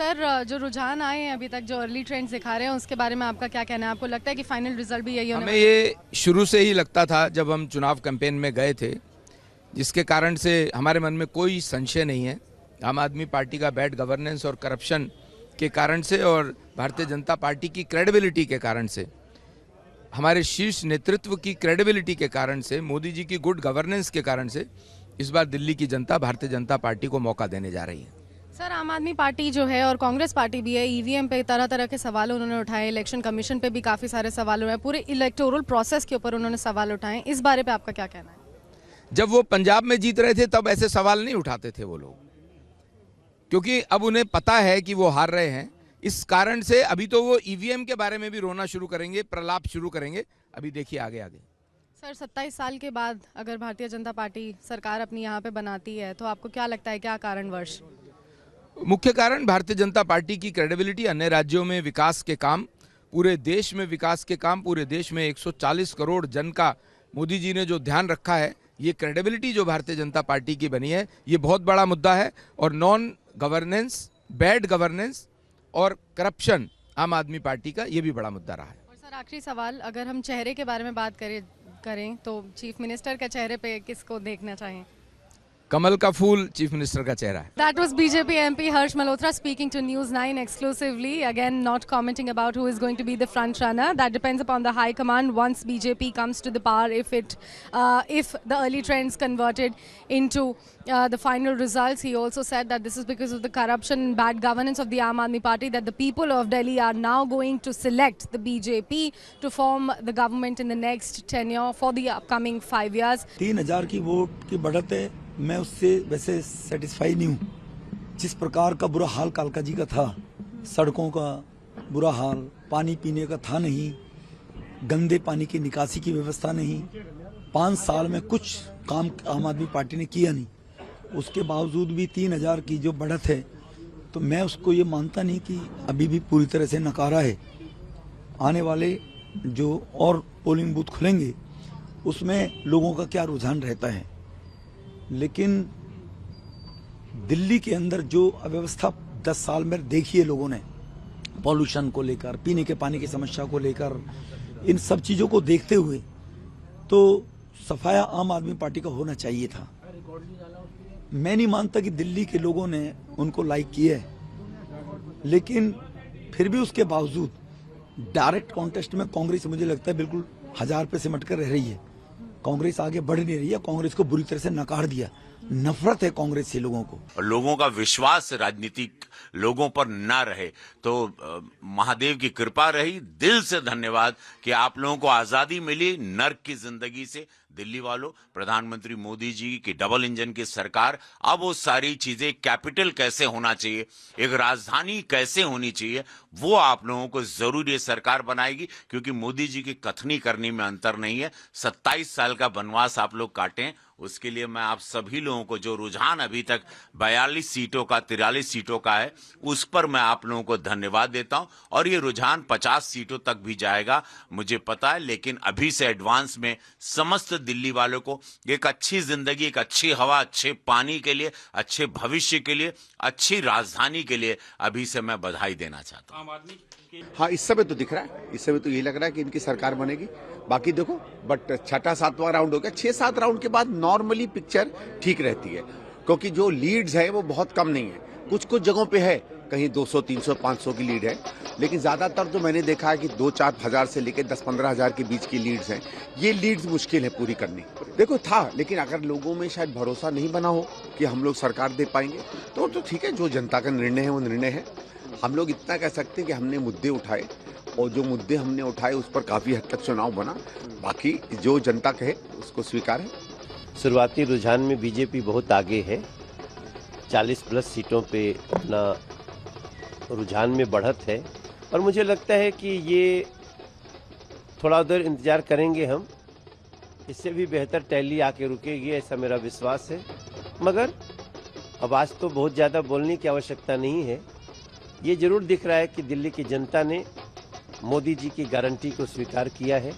Sir, जो रुझान आए हैं अभी तक, जो अर्ली ट्रेंड्स दिखा रहे हैं, उसके बारे में आपका क्या कहना है? आपको लगता है कि फाइनल रिजल्ट भी यही होने हमें ये शुरू से ही लगता था जब हम चुनाव कैंपेन में गए थे, जिसके कारण से हमारे मन में कोई संशय नहीं है। आम आदमी पार्टी का बैड गवर्नेंस और करप्शन के कारण से और भारतीय जनता पार्टी की क्रेडिबिलिटी के कारण से, हमारे शीर्ष नेतृत्व की क्रेडिबिलिटी के कारण से, मोदी जी की गुड गवर्नेंस के कारण से इस बार दिल्ली की जनता भारतीय जनता पार्टी को मौका देने जा रही है। सर, आम आदमी पार्टी जो है और कांग्रेस पार्टी भी है, ईवीएम पे तरह तरह के सवाल उन्होंने उठाए, इलेक्शन कमीशन पे भी काफ़ी सारे सवाल हुए, पूरे इलेक्टोरल प्रोसेस के ऊपर उन्होंने सवाल उठाए। इस बारे पे आपका क्या कहना है? जब वो पंजाब में जीत रहे थे तब ऐसे सवाल नहीं उठाते थे वो लोग, क्योंकि अब उन्हें पता है कि वो हार रहे हैं। इस कारण से अभी तो वो ईवीएम के बारे में भी रोना शुरू करेंगे, प्रलाप शुरू करेंगे। अभी देखिए आगे आगे। सर, 27 साल के बाद अगर भारतीय जनता पार्टी सरकार अपनी यहाँ पे बनाती है, तो आपको क्या लगता है, क्या कारणवश? मुख्य कारण भारतीय जनता पार्टी की क्रेडिबिलिटी, अन्य राज्यों में विकास के काम, पूरे देश में विकास के काम, पूरे देश में 140 करोड़ जन का मोदी जी ने जो ध्यान रखा है, ये क्रेडिबिलिटी जो भारतीय जनता पार्टी की बनी है, ये बहुत बड़ा मुद्दा है। और नॉन गवर्नेंस, बैड गवर्नेंस और करप्शन आम आदमी पार्टी का ये भी बड़ा मुद्दा रहा है। और सर, आखिरी सवाल, अगर हम चेहरे के बारे में बात करें तो चीफ मिनिस्टर के चेहरे पे किसको देखना चाहें? कमल का फूल चीफ मिनिस्टर का चेहरा है। That was BJP MP Harsh Malhotra speaking to News 9 exclusively. Again, not commenting about who is going to be the front runner. That depends upon the high command once BJP comes to the power. If the early trends converted into the final results, he also said that this is because of the corruption and bad governance of the Aam Aadmi Party, that the people of Delhi are now going to select the BJP to form the government in the next tenure for the upcoming 5 years. 3000 की vote की बढ़त है, मैं उससे वैसे satisfy नहीं हूँ। जिस प्रकार का बुरा हाल कालका जी का था, सड़कों का बुरा हाल, पानी पीने का था नहीं, गंदे पानी की निकासी की व्यवस्था नहीं, 5 साल में कुछ काम आम आदमी पार्टी ने किया नहीं। उसके बावजूद भी 3000 की जो बढ़त है, तो मैं उसको ये मानता नहीं कि अभी भी पूरी तरह से नकारा है। आने वाले जो और पोलिंग बूथ खुलेंगे, उसमें लोगों का क्या रुझान रहता है। लेकिन दिल्ली के अंदर जो अव्यवस्था 10 साल में देखी है लोगों ने, पॉल्यूशन को लेकर, पीने के पानी की समस्या को लेकर, इन सब चीजों को देखते हुए तो सफाया आम आदमी पार्टी का होना चाहिए था। मैं नहीं मानता कि दिल्ली के लोगों ने उनको लाइक किया है, लेकिन फिर भी उसके बावजूद डायरेक्ट कॉन्टेस्ट में कांग्रेस मुझे लगता है बिल्कुल 1000 पे सिमट कर रह रही है। कांग्रेस आगे बढ़ नहीं रही है, कांग्रेस को बुरी तरह से नकार दिया। नफरत है कांग्रेस से लोगों को, और लोगों का विश्वास राजनीतिक लोगों पर ना रहे तो महादेव की कृपा रही। दिल से धन्यवाद कि आप लोगों को आजादी मिली नर्क की जिंदगी से। दिल्ली वालों, प्रधानमंत्री मोदी जी की डबल इंजन की सरकार, अब वो सारी चीजें, कैपिटल कैसे होना चाहिए, एक राजधानी कैसे होनी चाहिए, वो आप लोगों को जरूर ये सरकार बनाएगी। क्योंकि मोदी जी की कथनी करनी में अंतर नहीं है। 27 साल का वनवास आप लोग काटें, उसके लिए मैं आप सभी लोगों को, जो रुझान अभी तक 42 सीटों का, 43 सीटों का है, उस पर मैं आप लोगों को धन्यवाद देता हूं। और ये रुझान 50 सीटों तक भी जाएगा, मुझे पता है। लेकिन अभी से एडवांस में समस्त दिल्ली वालों को एक अच्छी जिंदगी, एक अच्छी हवा, अच्छे पानी के लिए, अच्छे भविष्य के लिए, अच्छी राजधानी के लिए अभी से मैं बधाई देना चाहता हूं। हाँ, इस समय तो दिख रहा है, इस समय तो यही लग रहा है कि इनकी सरकार बनेगी। बाकी देखो, बट 6वां-7वां राउंड हो गया। 6-7 राउंड के बाद नॉर्मली पिक्चर ठीक रहती है, क्योंकि जो लीड्स है वो बहुत कम नहीं है। कुछ कुछ जगहों पे है, कहीं 200, 300, 500 की लीड है, लेकिन ज्यादातर तो मैंने देखा है कि 2-4 हजार से लेकर 10-15 हजार के बीच की लीड्स हैं। ये लीड्स मुश्किल है पूरी करनी। देखो था, लेकिन अगर लोगों में शायद भरोसा नहीं बना हो कि हम लोग सरकार दे पाएंगे, तो ठीक है, जो जनता का निर्णय है वो निर्णय है। हम लोग इतना कह सकते हैं कि हमने मुद्दे उठाए, और जो मुद्दे हमने उठाए उस पर काफी हद तक चुनाव बना। बाकी जो जनता कहे उसको स्वीकार है। शुरुआती रुझान में बीजेपी बहुत आगे है, 40+ सीटों पे अपना रुझान में बढ़त है। और मुझे लगता है कि ये थोड़ा देर इंतजार करेंगे हम, इससे भी बेहतर टैली आके रुकेगी, ऐसा मेरा विश्वास है। मगर अब आज तो बहुत ज़्यादा बोलने की आवश्यकता नहीं है। ये जरूर दिख रहा है कि दिल्ली की जनता ने मोदी जी की गारंटी को स्वीकार किया है,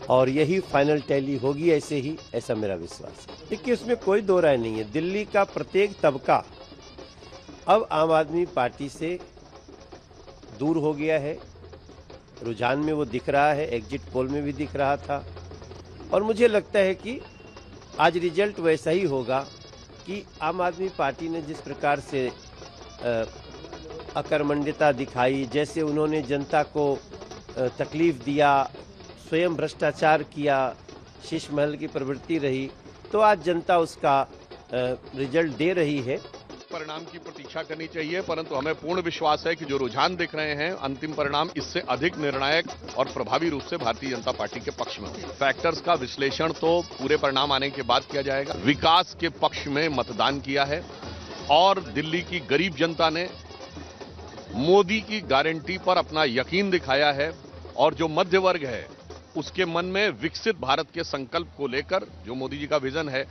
और यही फाइनल टैली होगी ऐसे ही, ऐसा मेरा विश्वास है। देखिए, उसमें कोई दो राय नहीं है। दिल्ली का प्रत्येक तबका अब आम आदमी पार्टी से दूर हो गया है। रुझान में वो दिख रहा है, एग्जिट पोल में भी दिख रहा था। और मुझे लगता है कि आज रिजल्ट वैसा ही होगा कि आम आदमी पार्टी ने जिस प्रकार से अकर्मण्यता दिखाई, जैसे उन्होंने जनता को तकलीफ दिया, स्वयं भ्रष्टाचार किया, शीश महल की प्रवृत्ति रही, तो आज जनता उसका रिजल्ट दे रही है। परिणाम की प्रतीक्षा करनी चाहिए, परंतु हमें पूर्ण विश्वास है कि जो रुझान दिख रहे हैं, अंतिम परिणाम इससे अधिक निर्णायक और प्रभावी रूप से भारतीय जनता पार्टी के पक्ष में होंगे। फैक्टर्स का विश्लेषण तो पूरे परिणाम आने के बाद किया जाएगा। विकास के पक्ष में मतदान किया है और दिल्ली की गरीब जनता ने मोदी की गारंटी पर अपना यकीन दिखाया है और जो मध्य वर्ग है उसके मन में विकसित भारत के संकल्प को लेकर जो मोदी जी का विजन है